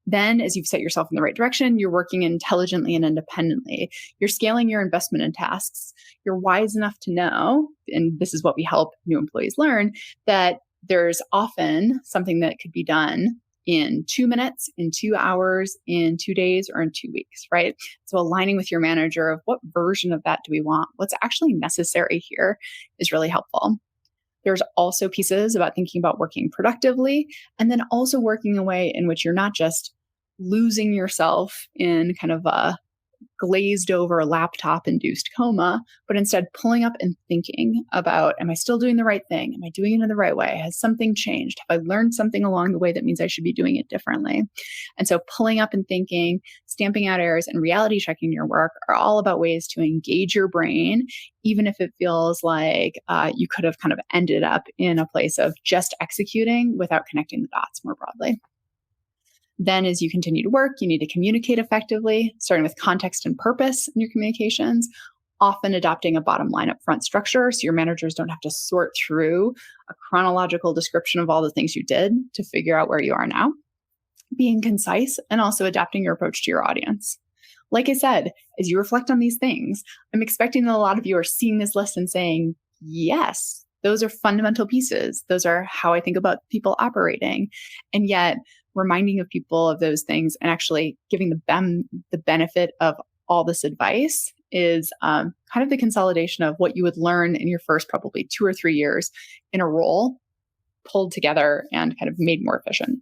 Then, as you've set yourself in the right direction, you're working intelligently and independently. You're scaling your investment in tasks. You're wise enough to know, and this is what we help new employees learn, that there's often something that could be done in 2 minutes, in 2 hours, in 2 days, or in 2 weeks, right? So aligning with your manager of what version of that do we want? What's actually necessary here is really helpful. There's also pieces about thinking about working productively and then also working a way in which you're not just losing yourself in kind of a glazed over laptop induced coma, but instead pulling up and thinking about, am I still doing the right thing? Am I doing it in the right way? Has something changed? Have I learned something along the way that means I should be doing it differently? And so pulling up and thinking, stamping out errors, and reality checking your work are all about ways to engage your brain, even if it feels like you could have kind of ended up in a place of just executing without connecting the dots more broadly. Then as you continue to work, you need to communicate effectively, starting with context and purpose in your communications, often adopting a bottom line upfront structure so your managers don't have to sort through a chronological description of all the things you did to figure out where you are now. Being concise and also adapting your approach to your audience. Like I said, as you reflect on these things, I'm expecting that a lot of you are seeing this list and saying, yes, those are fundamental pieces. Those are how I think about people operating. And yet, reminding of people of those things and actually giving them the benefit of all this advice is kind of the consolidation of what you would learn in your first probably 2 or 3 years in a role, pulled together and kind of made more efficient.